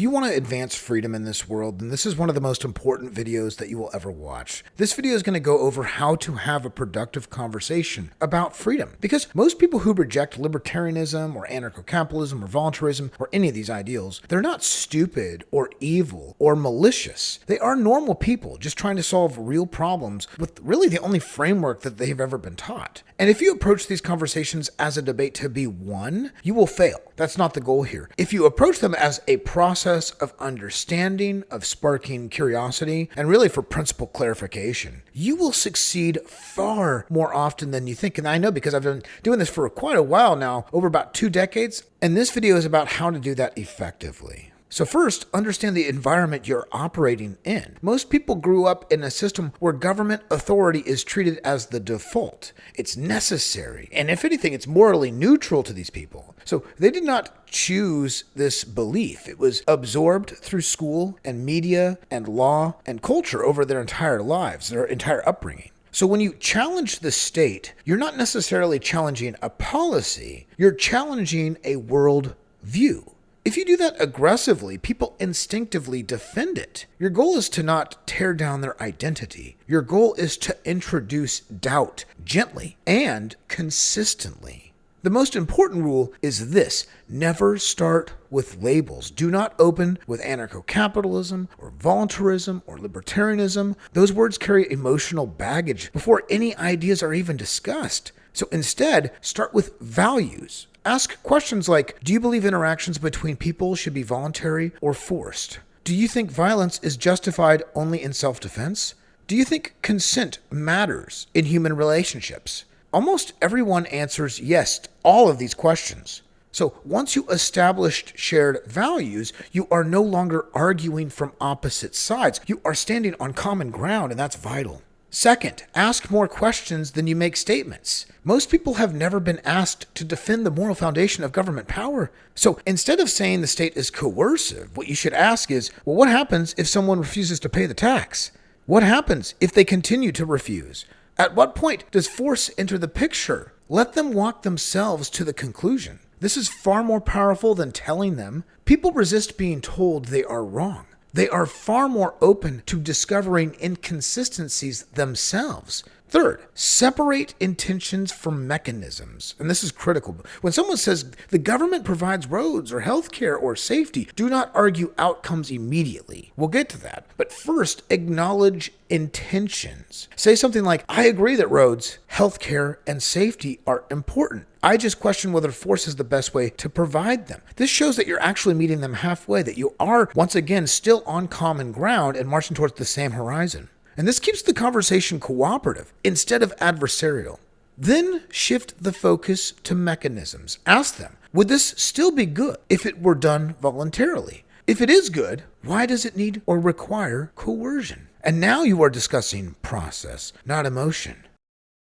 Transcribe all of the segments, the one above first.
you want to advance freedom in this world, then this is one of the most important videos that you will ever watch. This video is going to go over how to have a productive conversation about freedom. Because most people who reject libertarianism or anarcho-capitalism or voluntarism or any of these ideals, they're not stupid or evil or malicious. They are normal people just trying to solve real problems with really the only framework that they've ever been taught. And if you approach these conversations as a debate to be won, you will fail. That's not the goal here. If you approach them as a process of understanding, of sparking curiosity, and really for principle clarification, you will succeed far more often than you think. And I know because I've been doing this for quite a while now, over about 2 decades, and this video is about how to do that effectively. So first, understand the environment you're operating in. Most people grew up in a system where government authority is treated as the default. It's necessary, and if anything, it's morally neutral to these people. So they did not choose this belief. It was absorbed through school and media and law and culture over their entire lives, their entire upbringing. So when you challenge the state, you're not necessarily challenging a policy, you're challenging a world view. If you do that aggressively, people instinctively defend it. Your goal is to not tear down their identity. Your goal is to introduce doubt gently and consistently. The most important rule is this: never start with labels. Do not open with anarcho-capitalism or voluntarism or libertarianism. Those words carry emotional baggage before any ideas are even discussed. So instead, start with values. Ask questions like, do you believe interactions between people should be voluntary or forced? Do you think violence is justified only in self-defense? Do you think consent matters in human relationships? Almost everyone answers yes to all of these questions. So once you established shared values, you are no longer arguing from opposite sides. You are standing on common ground, and that's vital. Second, ask more questions than you make statements. Most people have never been asked to defend the moral foundation of government power. So instead of saying the state is coercive, what you should ask is, well, what happens if someone refuses to pay the tax? What happens if they continue to refuse? At what point does force enter the picture? Let them walk themselves to the conclusion. This is far more powerful than telling them. People resist being told they are wrong. They are far more open to discovering inconsistencies themselves. Third, separate intentions from mechanisms. And this is critical. When someone says the government provides roads or healthcare or safety, do not argue outcomes immediately. We'll get to that. But first, acknowledge intentions. Say something like, I agree that roads, healthcare, and safety are important. I just question whether force is the best way to provide them. This shows that you're actually meeting them halfway, that you are, once again, still on common ground and marching towards the same horizon. And this keeps the conversation cooperative instead of adversarial. Then shift the focus to mechanisms. Ask them, would this still be good if it were done voluntarily? If it is good, why does it need or require coercion? And now you are discussing process, not emotion.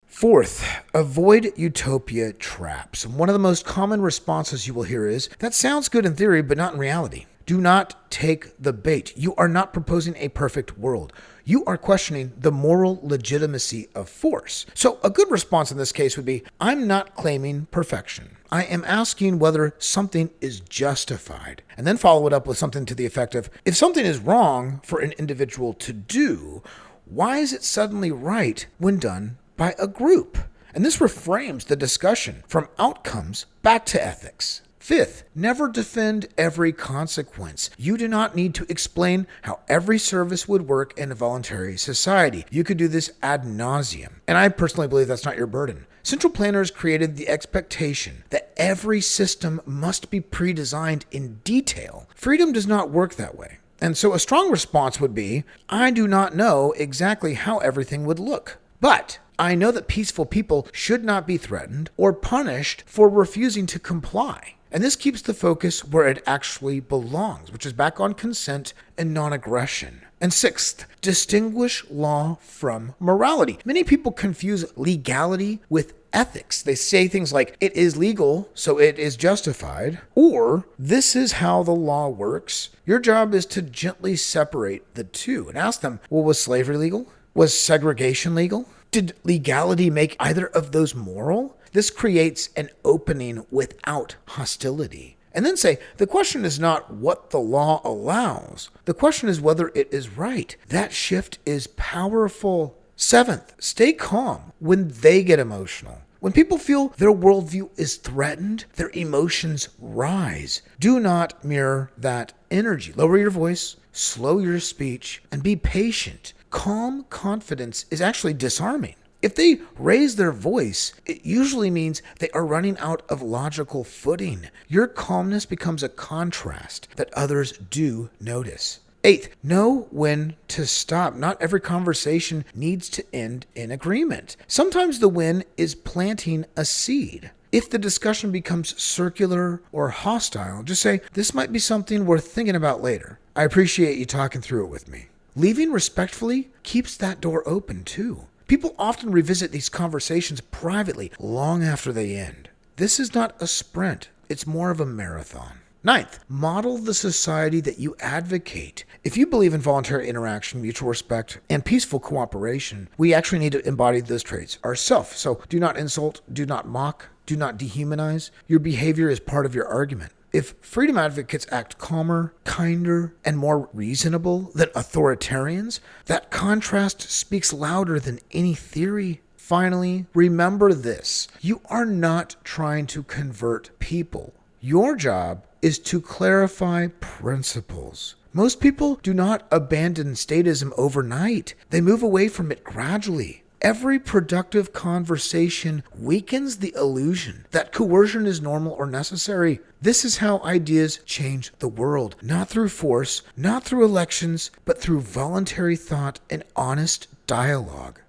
Fourth, avoid utopia traps. One of the most common responses you will hear is, that sounds good in theory, but not in reality. Do not take the bait. You are not proposing a perfect world. You are questioning the moral legitimacy of force. So a good response in this case would be, I'm not claiming perfection. I am asking whether something is justified. And then follow it up with something to the effect of, if something is wrong for an individual to do, why is it suddenly right when done by a group? And this reframes the discussion from outcomes back to ethics. Fifth, never defend every consequence. You do not need to explain how every service would work in a voluntary society. You could do this ad nauseum. And I personally believe that's not your burden. Central planners created the expectation that every system must be pre-designed in detail. Freedom does not work that way. And so a strong response would be, I do not know exactly how everything would look, but I know that peaceful people should not be threatened or punished for refusing to comply. And this keeps the focus where it actually belongs, which is back on consent and non-aggression. And sixth, distinguish law from morality. Many people confuse legality with ethics. They say things like, it is legal, so it is justified, or this is how the law works. Your job is to gently separate the two and ask them, well, was slavery legal? Was segregation legal? Did legality make either of those moral? This creates an opening without hostility. And then say, the question is not what the law allows. The question is whether it is right. That shift is powerful. Seventh, stay calm when they get emotional. When people feel their worldview is threatened, their emotions rise. Do not mirror that energy. Lower your voice, slow your speech, and be patient. Calm confidence is actually disarming. If they raise their voice, it usually means they are running out of logical footing. Your calmness becomes a contrast that others do notice. Eighth, know when to stop. Not every conversation needs to end in agreement. Sometimes the win is planting a seed. If the discussion becomes circular or hostile, just say, this might be something worth thinking about later. I appreciate you talking through it with me. Leaving respectfully keeps that door open too. People often revisit these conversations privately long after they end. This is not a sprint. It's more of a marathon. Ninth, model the society that you advocate. If you believe in voluntary interaction, mutual respect, and peaceful cooperation, we actually need to embody those traits ourselves. So do not insult, do not mock, do not dehumanize. Your behavior is part of your argument. If freedom advocates act calmer, kinder, and more reasonable than authoritarians, that contrast speaks louder than any theory. Finally, remember this. You are not trying to convert people. Your job is to clarify principles. Most people do not abandon statism overnight. They move away from it gradually. Every productive conversation weakens the illusion that coercion is normal or necessary. This is how ideas change the world, not through force, not through elections, but through voluntary thought and honest dialogue.